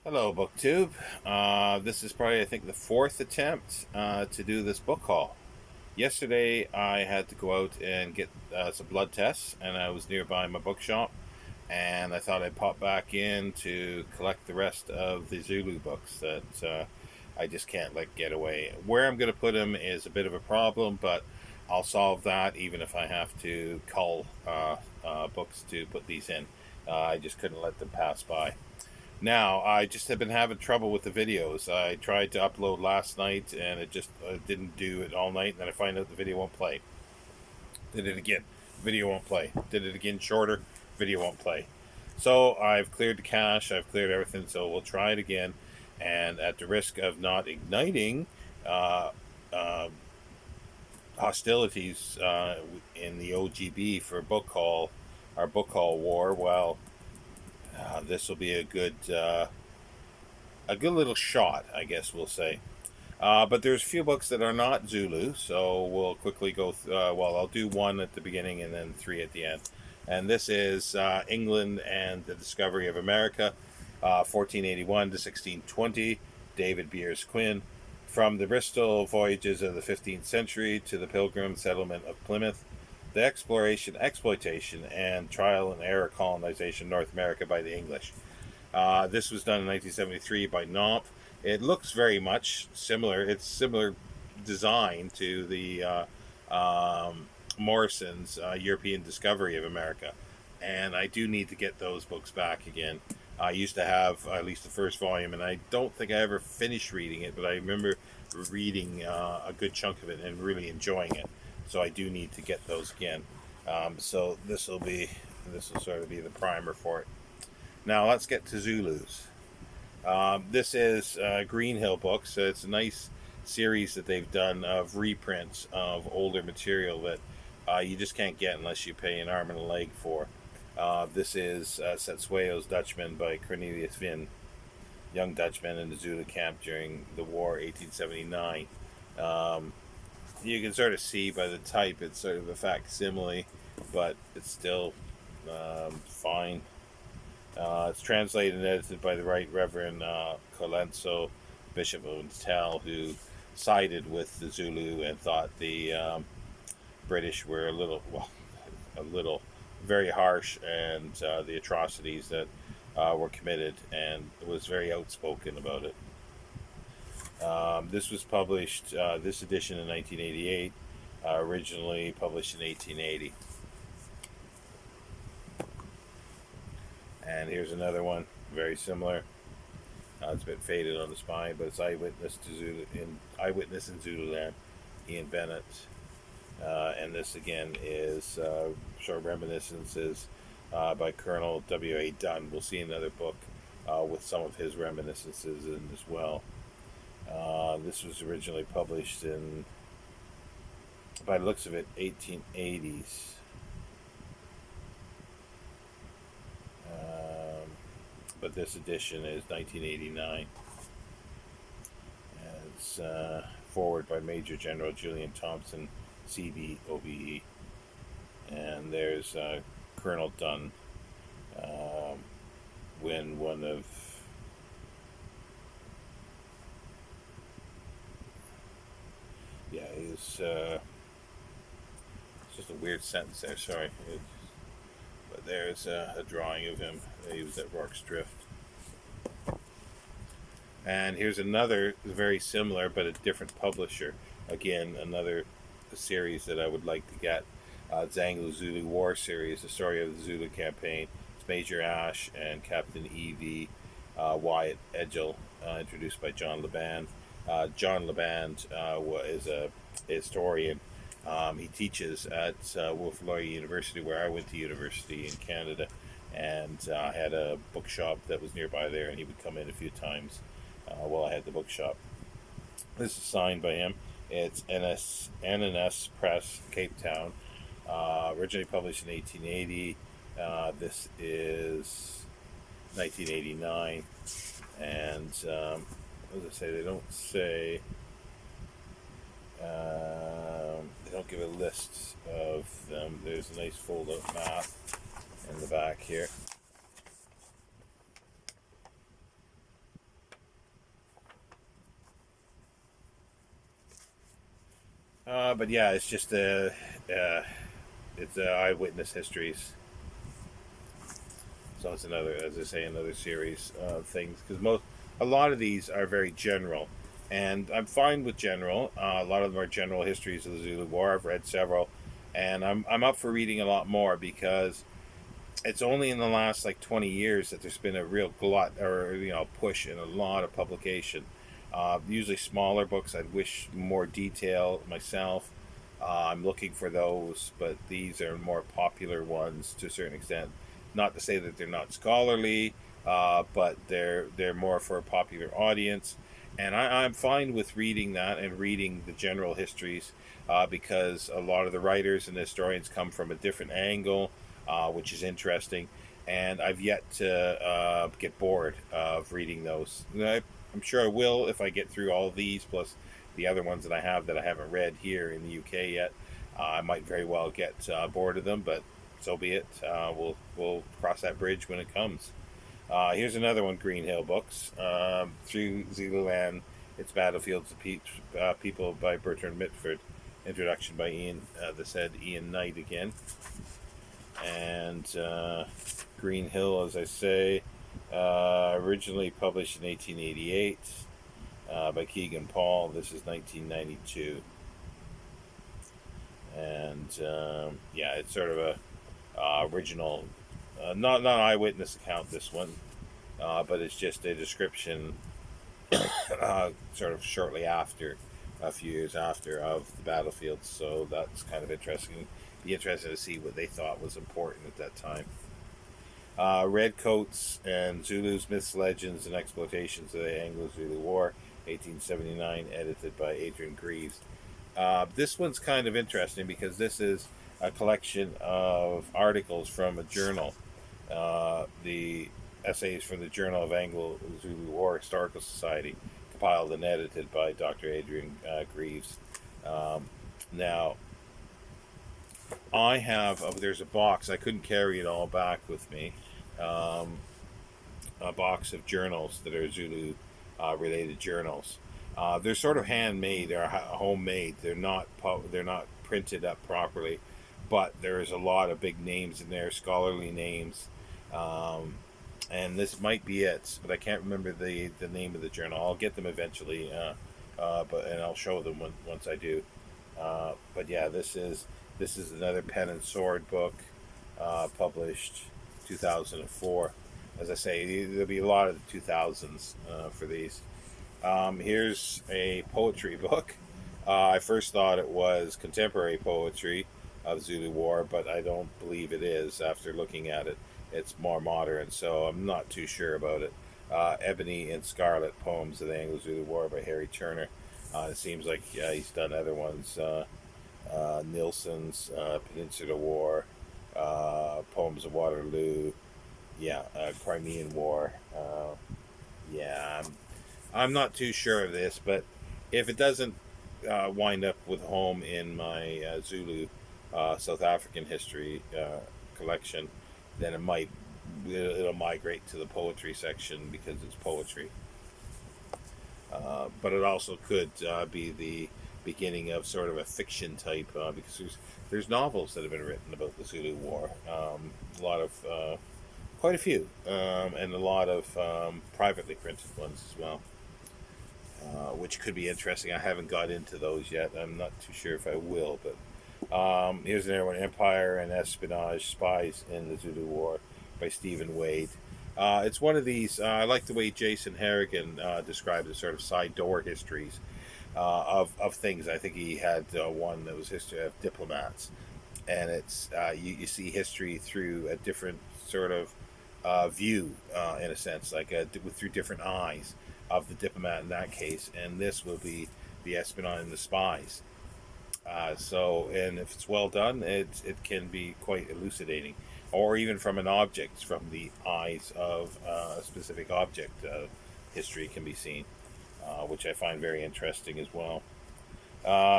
Hello, BookTube. This is probably, I think, the fourth attempt to do this book haul. Yesterday, I had to go out and get some blood tests, and I was nearby my bookshop, and I thought I'd pop back in to collect the rest of the Zulu books that I just can't let get away. Where I'm going to put them is a bit of a problem, but I'll solve that even if I have to cull books to put these in. I just couldn't let them pass by. Now, I just have been having trouble with the videos. I tried to upload last night and it just didn't do it all night. And then I find out the video won't play. Did it again. Video won't play. Did it again shorter. Video won't play. So I've cleared the cache. I've cleared everything. So we'll try it again. And at the risk of not igniting uh, uh, hostilities in the OGB for book haul, our book haul war, well, this will be a good little shot, I guess we'll say. But there's a few books that are not Zulu, so we'll quickly go. Well, I'll do one at the beginning and then three at the end. And this is England and the Discovery of America, 1481 to 1620. David Beers Quinn. From the Bristol voyages of the 15th century to the Pilgrim settlement of Plymouth, the exploration, exploitation, and trial and error colonization of North America by the English. This was done in 1973 by Knopf. It looks very much similar. It's similar design to the Morrison's European Discovery of America, and I do need to get those books back again. I used to have at least the first volume, and I don't think I ever finished reading it, but I remember reading a good chunk of it and really enjoying it. So I do need to get those again. So this will sort of be the primer for it. Now let's get to Zulus. This is Green Hill Books. So it's a nice series that they've done of reprints of older material that you just can't get unless you pay an arm and a leg for. This is Setsueo's Dutchman by Cornelius Vin, young Dutchman in the Zulu camp during the war, 1879. Um, you can sort of see by the type it's sort of a facsimile, but it's still fine. It's translated and edited by the Right Reverend Colenso, Bishop of Natal, who sided with the Zulu and thought the British were a little, very harsh, and the atrocities that were committed, and was very outspoken about it. This was published, this edition in 1988, originally published in 1880. And here's another one, very similar. It's a bit faded on the spine, but it's Eyewitness in Zululand, Ian Bennett. And this again is short reminiscences by Colonel W.A. Dunn. We'll see another book with some of his reminiscences in as well. This was originally published in, by the looks of it, 1880s. But this edition is 1989. It's forward by Major General Julian Thompson, CBOBE. And there's Colonel Dunn when one of. Yeah, he's. It's just a weird sentence there, sorry. But there's a drawing of him. He was at Rorke's Drift. And here's another very similar but a different publisher. Again, another series that I would like to get. Zanglu Zulu War series, the story of the Zulu campaign. It's Major Ash and Captain E.V. Wyatt Edgell, introduced by John LeBand. John LeBand is a historian. He teaches at Wilfrid Laurier University, where I went to university in Canada, and I had a bookshop that was nearby there, and he would come in a few times while I had the bookshop. This is signed by him. It's NNS Press, Cape Town, originally published in 1880. This is 1989, and as I say, they don't say. They don't give a list of them. There's a nice fold-out map in the back here. But yeah, it's just it's eyewitness histories. So it's another, as I say, another series of things, because a lot of these are very general, and I'm fine with general. A lot of them are general histories of the Zulu War. I've read several, and I'm up for reading a lot more, because it's only in the last like 20 years that there's been a real glut, or push in a lot of publication. Usually smaller books. I'd wish more detail myself. I'm looking for those, but these are more popular ones to a certain extent. Not to say that they're not scholarly, but they're more for a popular audience, and I'm fine with reading that and reading the general histories, because a lot of the writers and historians come from a different angle, which is interesting. And I've yet to get bored of reading those. I'm sure I will if I get through all of these, plus the other ones that I haven't read here in the UK yet. I might very well get bored of them, but so be it. We'll cross that bridge when it comes. Here's another one, Green Hill Books, Through Zululand, Its Battlefields of People by Bertrand Mitford. Introduction by the said Ian Knight again. And Green Hill, as I say, originally published in 1888 by Kegan Paul. This is 1992. And yeah, it's sort of a original, not eyewitness account, this one, but it's just a description sort of shortly after, a few years after, of the battlefield. So that's kind of interesting. Be interested to see what they thought was important at that time. Redcoats and Zulus, Myths, Legends, and Exploitations of the Anglo-Zulu War, 1879, edited by Adrian Greaves. This one's kind of interesting because this is a collection of articles from a journal, the essays from the Journal of Anglo-Zulu War Historical Society, compiled and edited by Dr. Adrian Greaves. Now, I have, there's a box, I couldn't carry it all back with me, a box of journals that are Zulu related journals. They're sort of handmade, they're homemade, they're not printed up properly, but there's a lot of big names in there, scholarly names, and this might be it, but I can't remember the name of the journal. I'll get them eventually, and I'll show them once I do. But yeah, this is another pen and sword book, published 2004. As I say, there'll be a lot of the 2000s for these. Here's a poetry book. I first thought it was contemporary poetry of Zulu War, but I don't believe it is after looking at it. It's more modern, so I'm not too sure about it. Ebony and Scarlet, Poems of the Anglo-Zulu War by Harry Turner. It seems like he's done other ones. Nilsson's Peninsular War, Poems of Waterloo, Crimean War. Yeah, I'm not too sure of this, but if it doesn't wind up with home in my Zulu South African history collection, then it'll migrate to the poetry section because it's poetry. But it also could be the beginning of sort of a fiction type, because there's novels that have been written about the Zulu War, a lot of quite a few, and a lot of privately printed ones as well, which could be interesting. I haven't got into those yet. I'm not too sure if I will, but here's another one, Empire and Espionage, Spies in the Zulu War by Stephen Wade. It's one of these, I like the way Jason Harrigan describes the sort of side door histories of things. I think he had one that was history of diplomats, and it's you see history through a different sort of view, in a sense, like through different eyes of the diplomat in that case, and this will be the espionage and the spies. And if it's well done, it can be quite elucidating, or even from an object, from the eyes of a specific object, history can be seen, which I find very interesting as well.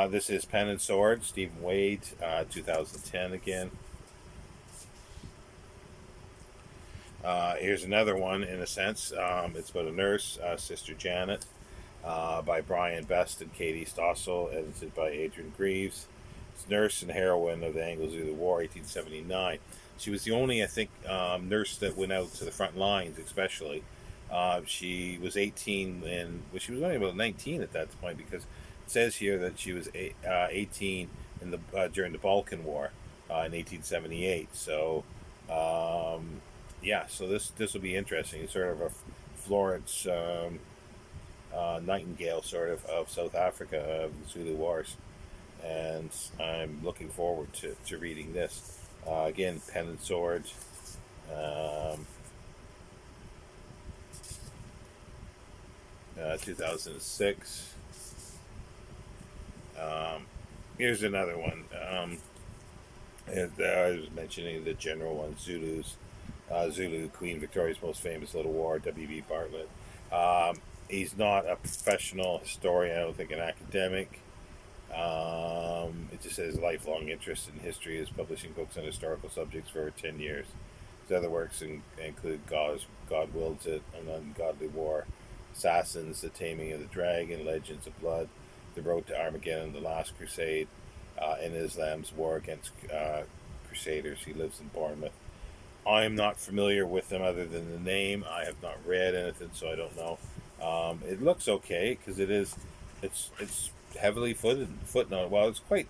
This is Pen and Sword, Stephen Wade, 2010 again. Here's another one, in a sense. It's about a nurse, Sister Janet. by Brian Best and Katie Stossel, edited by Adrian Greaves. It's nurse and heroine of the Anglo-Zulu War, 1879. She was the only, I think, nurse that went out to the front lines, especially. She was 18, and well, she was only about 19 at that point, because it says here that she was 18 in the during the Balkan War in 1878. So, yeah, so this will be interesting. It's sort of a Florence Nightingale, sort of South Africa, of the Zulu Wars, and I'm looking forward to reading this. Again, Pen and Sword. Um, 2006. Um, Here's another one. I was mentioning the general one, Zulu, Queen Victoria's Most Famous Little War, W.B. Bartlett. He's not a professional historian, I don't think an academic. It just says lifelong interest in history, is publishing books on historical subjects for over 10 years. His other works include God Wills It, An Ungodly War, Assassins, The Taming of the Dragon, Legends of Blood, The Road to Armageddon, The Last Crusade, and Islam's War Against Crusaders. He lives in Bournemouth. I am not familiar with them other than the name. I have not read anything, so I don't know. It looks okay because it's heavily footnote. Well, it's quite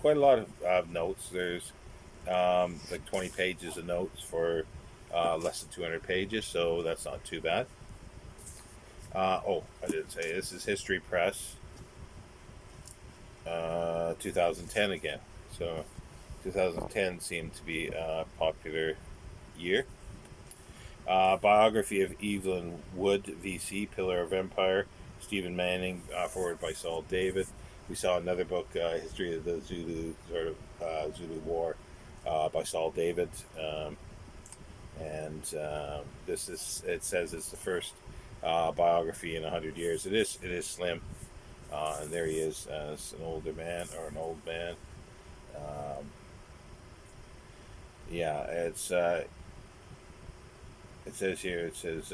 a lot of notes. There's like 20 pages of notes for less than 200 pages, so that's not too bad. I didn't say this is History Press, 2010 again. So 2010 seemed to be a popular year. Biography of Evelyn Wood, VC, Pillar of Empire, Stephen Manning, forward by Saul David. We saw another book, History of the Zulu Zulu War, by Saul David, and it says it's the first biography in 100 years. It is slim, and there he is as an older man, or an old man. Um, yeah, it says here. It says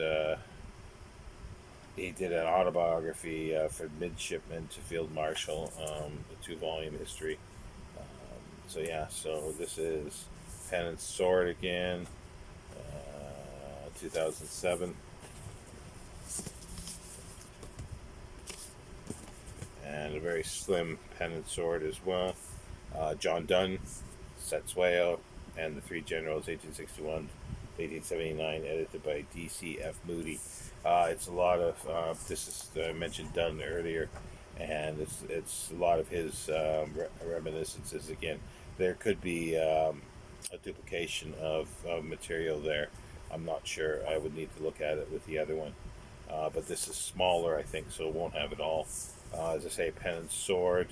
he did an autobiography for midshipman to field marshal, a 2-volume history. So yeah, so this is Pen and Sword again, 2007, and a very slim Pen and Sword as well. John Donne, Setsueo, and the Three Generals, 1861 1879, edited by D.C.F. Moody. It's a lot of this is I mentioned Donne earlier, and it's a lot of his reminiscences again. There could be a duplication of material there. I'm not sure. I would need to look at it with the other one. But this is smaller, I think, so it won't have it all. As I say, Pen and Sword,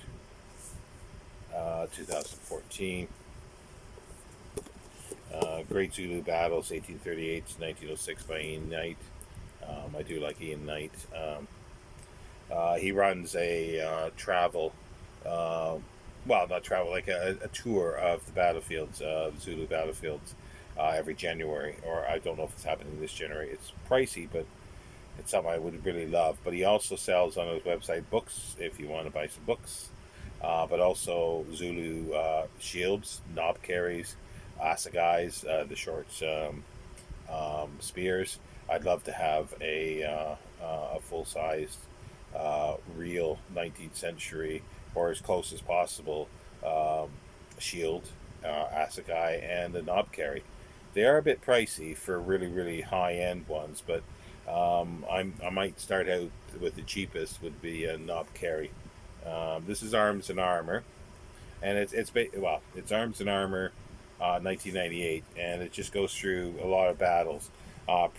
2014. Great Zulu Battles, 1838 to 1906, by Ian Knight. I do like Ian Knight. He runs a travel, well, not travel, like a tour of the battlefields, Zulu battlefields, every January. Or I don't know if it's happening this January. It's pricey, but it's something I would really love. But he also sells on his website books if you want to buy some books, but also Zulu shields, knob carries, assegais, the short spears. I'd love to have a full-sized, real 19th century, or as close as possible, shield, assegai, and a knob carry. They are a bit pricey for really, really high-end ones, but I might start out with the cheapest, would be a knob carry. This is Arms and Armor, and it's Arms and Armor, 1998, and it just goes through a lot of battles.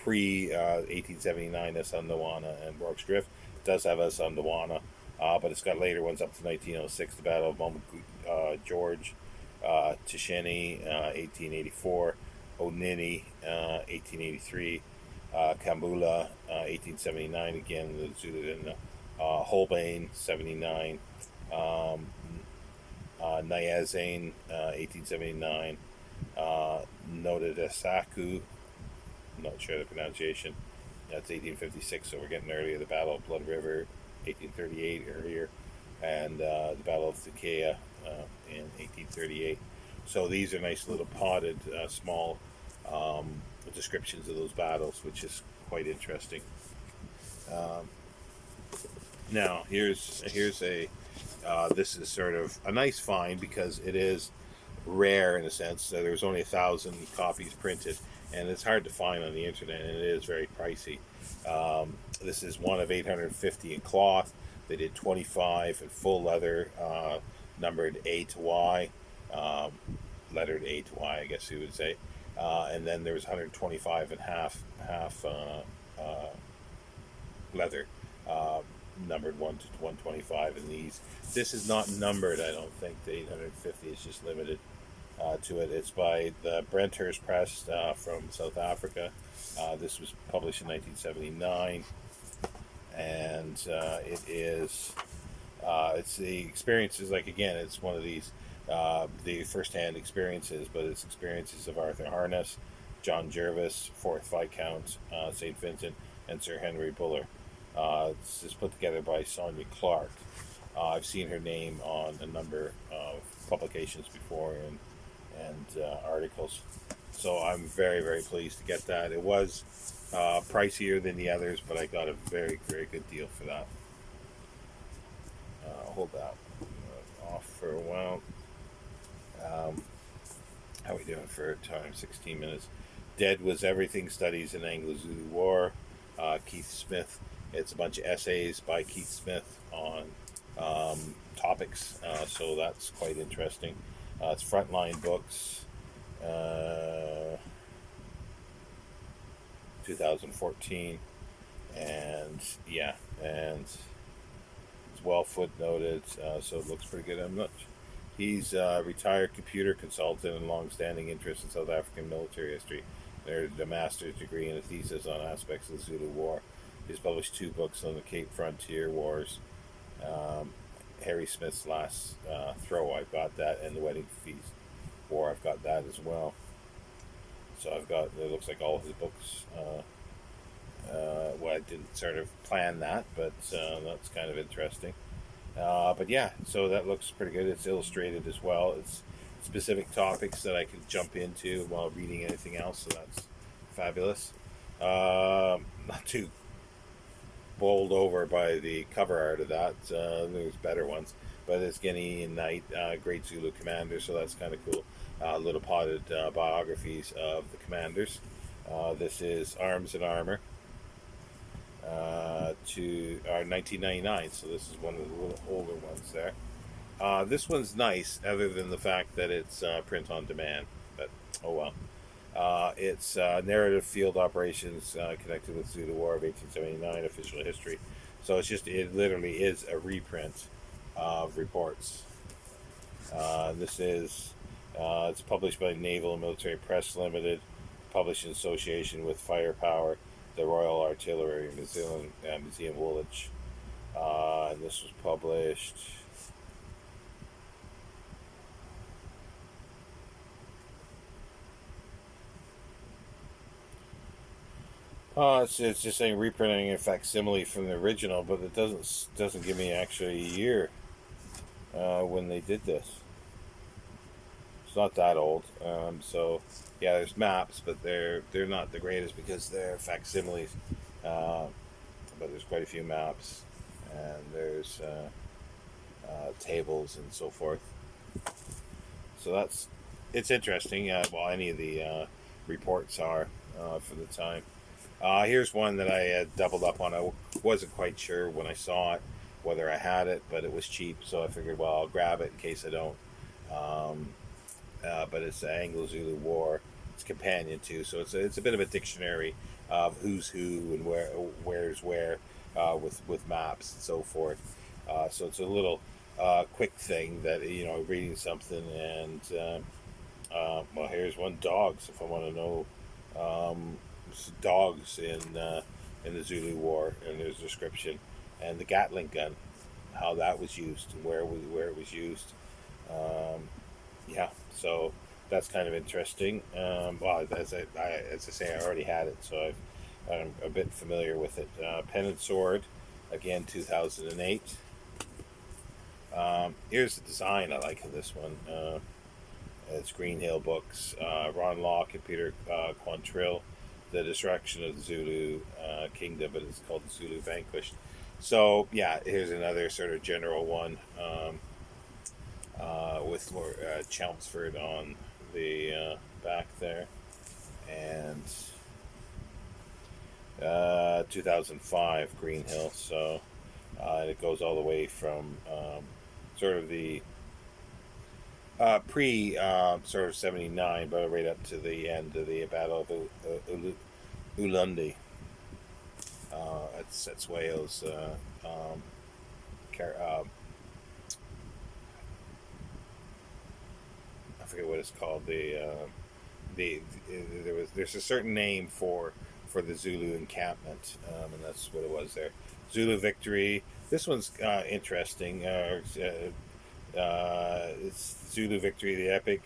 Pre 1879, Assundawana and Rorke's Drift. It does have Assundawana, but it's got later ones up to 1906, the Battle of Mount George, Tisheni, 1884, Onini, 1883, Kambula, 1879, again, the Zulu, and Holbein, 79, Nyazane, 1879, Nodadesaku, I'm not sure the pronunciation. That's 1856, so we're getting earlier. The Battle of Blood River, 1838 earlier, and the Battle of Thekea in 1838. So these are nice little potted, small descriptions of those battles, which is quite interesting. Um, Now here's a this is sort of a nice find because it is rare in a sense. So there's only 1,000 copies printed, and it's hard to find on the internet, and it is very pricey. This is one of 850 in cloth. They did 25 in full leather, numbered A to Y, um, lettered A to Y, I guess you would say. And then there was 125 in half leather, uh, numbered 1 to 125 in these. This is not numbered, I don't think. The 850 is just limited to it. It's by the Brenthurst Press from South Africa. This was published in 1979, and it is. It's the experiences. Like again, it's one of these the first-hand experiences, but it's experiences of Arthur Harness, John Jervis, Fourth Viscount St. Vincent, and Sir Henry Buller. This is put together by Sonia Clark. I've seen her name on a number of publications before and articles. So I'm very, very pleased to get that. It was pricier than the others, but I got a very, very good deal for that. Hold that off for a while. How are we doing for time? 16 minutes. Dead Was Everything, Studies in Anglo-Zulu War. Keith Smith. It's a bunch of essays by Keith Smith on topics, so that's quite interesting. It's Frontline Books, 2014, and yeah, and it's well footnoted, so it looks pretty good. I'm not. He's a retired computer consultant and long-standing interest in South African military history. There's a master's degree and a thesis on aspects of the Zulu War. He's published 2 books on the Cape Frontier Wars. Harry Smith's Last Throw, I've got that, and the Wedding Feast War, I've got that as well. So I've got, it looks like all of his books. Well, I didn't sort of plan that, but that's kind of interesting. But yeah, so that looks pretty good. It's illustrated as well. It's specific topics that I can jump into while reading anything else, so that's fabulous. Not too bowled over by the cover art of that. There's better ones, but it's Guinea and Knight, Great Zulu Commander, so that's kind of cool. Little potted biographies of the commanders. This is Arms and Armor to 1999, so this is one of the little older ones there. This one's nice, other than the fact that it's print on demand, but oh well. It's narrative field operations connected with Zulu War of 1879 official history. So it literally is a reprint of reports. It's published by Naval and Military Press Limited, published in association with Firepower, the Royal Artillery Museum, Woolwich. And this was published. It's just saying reprinting a facsimile from the original, but it doesn't give me actually a year when they did this. It's not that old, so yeah, there's maps, but they're not the greatest because they're facsimiles. But there's quite a few maps, and there's tables and so forth. So it's interesting. Well, any of the reports are for the time. Here's one that I had doubled up on. I wasn't quite sure when I saw it whether I had it, but it was cheap, so I figured, well, I'll grab it in case I don't. But it's the Anglo-Zulu War. It's companion too, so it's a bit of a dictionary of who's who and where's where, with maps and so forth. So it's a little quick thing that reading something and well, here's one, dogs. If I want to know dogs in the Zulu War, and there's a description, and the Gatling gun, how that was used, and where it was used. Yeah, so that's kind of interesting. Well, as I say, I already had it, so I'm a bit familiar with it. Pen and Sword, again 2008. Here's the design I like of this one. It's Green Hill Books, Ron Locke and Peter Quantrill, The Destruction of the Zulu Kingdom, but it's called the Zulu Vanquished. So yeah, here's another sort of general one, with Lord Chelmsford on the back there, and 2005 Green Hill. So and it goes all the way from sort of the pre sort of 79, but right up to the end of the Battle of Ulundi. That's Wales. Car- uh, I forget what it's called. There's a certain name for the Zulu encampment, and that's what it was there. Zulu victory. This one's interesting. It's Zulu Victory, the Epic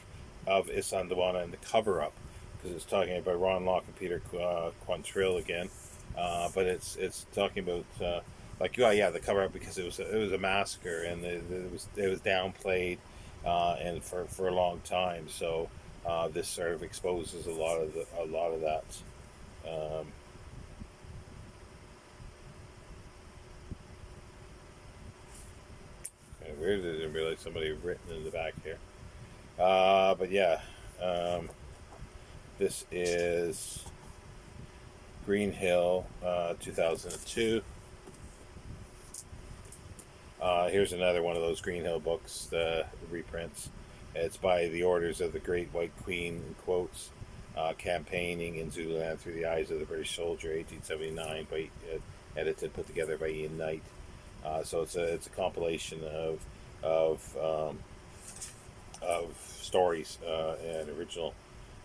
of Isandlwana and the Cover Up, because it's talking about Ron Locke and Peter Quantrill again, but it's talking about like yeah, the Cover Up, because it was a massacre, and it was downplayed, and for a long time. So this sort of exposes a lot of that. Um, Weird, I didn't realize somebody had written in the back here. But yeah, um, this is Green Hill, 2002. Here's another one of those Green Hill books, the reprints. It's by the Orders of the Great White Queen, in quotes, campaigning in Zululand through the eyes of the British soldier, 1879, by edited, put together by Ian Knight. So it's a compilation of of stories, and original.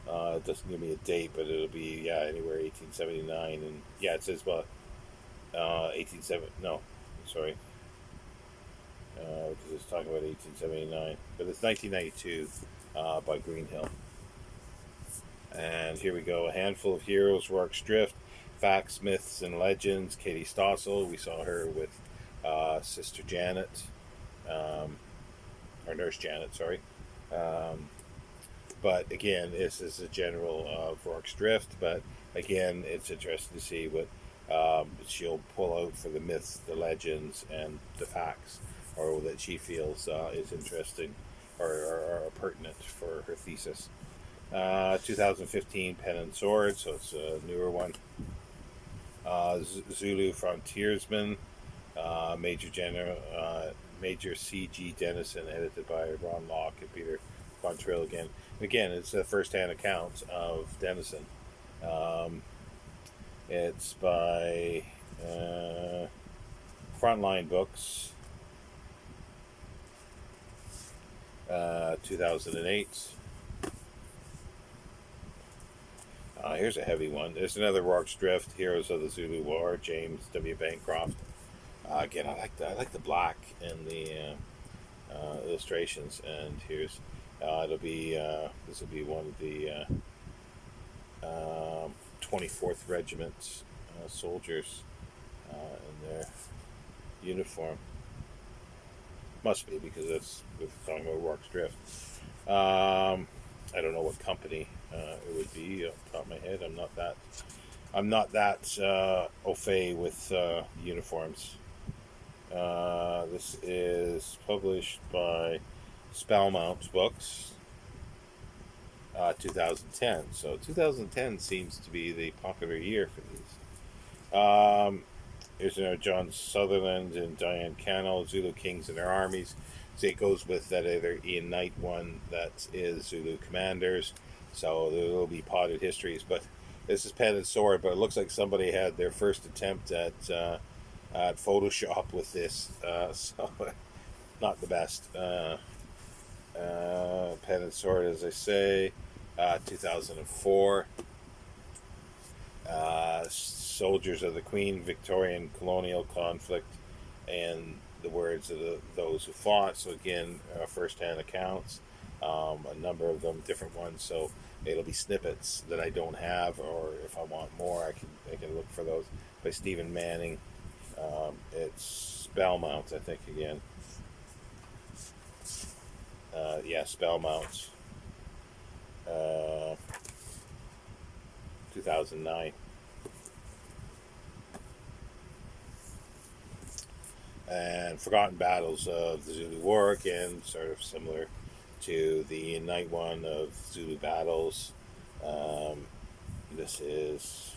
It doesn't give me a date, but it'll be, yeah, anywhere 1879, and yeah, it says, well, 187. No, sorry, because it's talking about 1879, but it's 1992, by Greenhill. And here we go. A handful of heroes, Rorke's Drift, facts, myths, and legends. Katie Stossel. We saw her with Sister Janet, or Nurse Janet, sorry. Um, but again, this is a general of Rorke's Drift. But again, it's interesting to see what she'll pull out for the myths, the legends, and the facts, or that she feels is interesting, or pertinent for her thesis. 2015 Pen and Sword, so it's a newer one. Zulu Frontiersman, Major C.G. Dennison, edited by Ron Locke and Peter Quantrill again. Again, it's a first-hand account of Dennison. Um, it's by Frontline Books, 2008. Here's a heavy one. There's another Rorke's Drift, Heroes of the Zulu War, James W. Bancroft. Again, I like the black and the illustrations. And here's it'll be this will be one of the 24th Regiment soldiers in their uniform. Must be, because that's we're talking about Rorke's Drift. I don't know what company it would be off the top of my head. I'm not that au fait with uniforms. This is published by Spellmount Books, 2010. So 2010 seems to be the popular year for these. Here's John Sutherland and Diane Cannell, Zulu Kings and Their Armies. So it goes with that other Ian Knight one that is Zulu Commanders. So there will be potted histories, but this is Pen and Sword. But it looks like somebody had their first attempt at Photoshop with this, so not the best. Pen and Sword, as I say, 2004. Soldiers of the Queen, Victorian colonial conflict, and the words of those who fought. So again, first-hand accounts, a number of them, different ones. So it'll be snippets that I don't have, or if I want more, I can look for those, by Stephen Manning. It's Spellmount, I think, again. Yeah, Spellmount. 2009. And Forgotten Battles of the Zulu War, again, sort of similar to the night one of Zulu Battles. Um, this is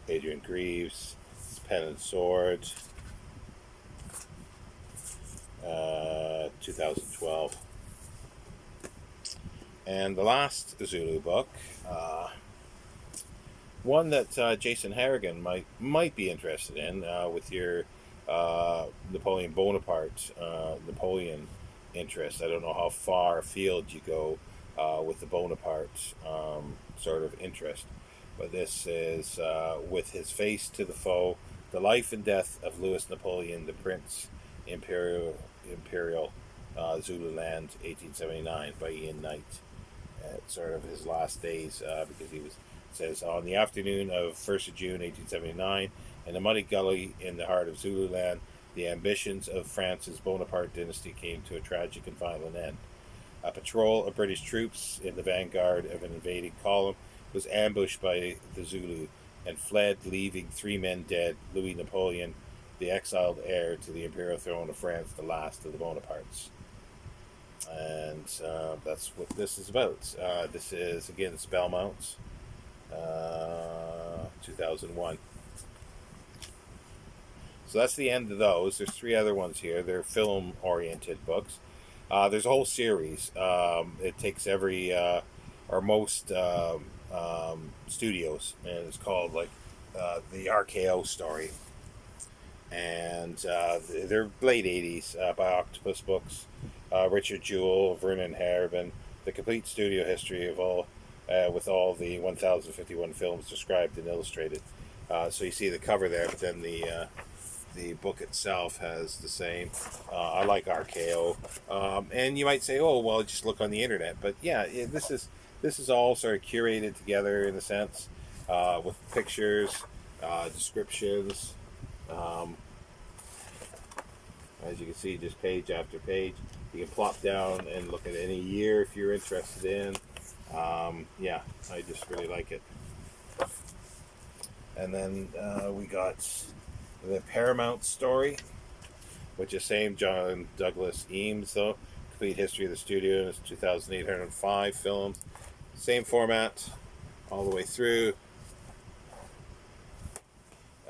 Adrian Greaves, it's Pen and Sword, 2012. And the last Zulu book, one that Jason Harrigan might be interested in, with your Napoleon Bonaparte, Napoleon interest. I don't know how far afield you go with the Bonaparte sort of interest, but this is With His Face to the Foe: The Life and Death of Louis Napoleon, the Prince Imperial Zululand, 1879, by Ian Knight. At sort of his last days, because he was, says, on the afternoon of 1st of June 1879, in a muddy gully in the heart of Zululand, the ambitions of France's Bonaparte dynasty came to a tragic and violent end. A patrol of British troops in the vanguard of an invading column was ambushed by the Zulu and fled, leaving 3 men dead: Louis Napoleon, the exiled heir to the imperial throne of France, the last of the Bonapartes. And that's what this is about. This is, again, Spellmount, 2001. So that's the end of those. There's 3 other ones here. They're film-oriented books. There's a whole series. It takes every, or most studios, and it's called, like, the RKO story. And they're late 80s, by Octopus Books. Richard Jewell, Vernon Harabin, the complete studio history of all, with all the 1051 films described and illustrated. So you see the cover there, but then the book itself has the same. I like RKO, and you might say, "Oh, well, just look on the internet." But yeah, this is all sort of curated together in a sense, with pictures, descriptions. As you can see, just page after page. You can plop down and look at any year if you're interested in. Yeah, I just really like it. And then we got the Paramount story, which is same John Douglas Eames, though. Complete history of the studio. It's 2,805 film. Same format all the way through.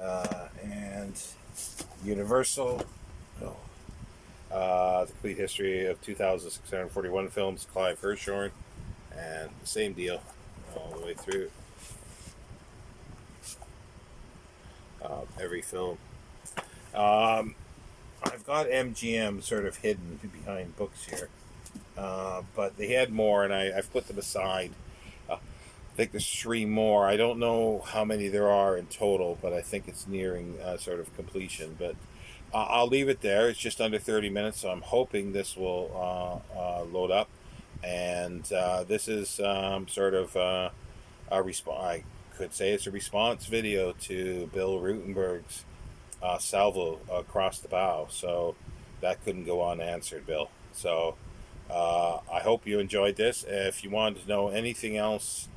And Universal. The complete history of 2,641 films, Clive Hirschhorn, and the same deal all the way through. Every film. I've got MGM sort of hidden behind books here, but they had more, and I've put them aside. I think there's 3 more. I don't know how many there are in total, but I think it's nearing sort of completion. But I'll leave it there. It's just under 30 minutes, so I'm hoping this will load up. And this is sort of a response. I could say it's a response video to Bill Rutenberg's salvo across the bow. So that couldn't go unanswered, Bill. So I hope you enjoyed this. If you wanted to know anything else,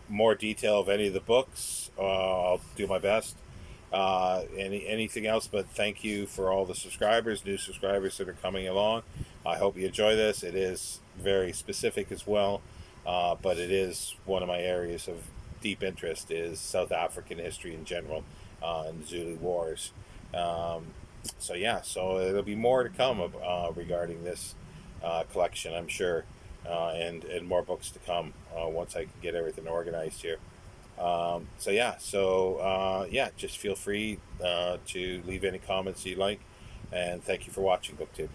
more detail of any of the books, I'll do my best. Anything else, but thank you for all the subscribers, new subscribers that are coming along. I hope you enjoy this. It is very specific as well, but it is one of my areas of deep interest is South African history in general, and the Zulu Wars. So yeah, so there'll be more to come regarding this collection, I'm sure, and more books to come once I can get everything organized here. Yeah, just feel free to leave any comments you like, and thank you for watching BookTube.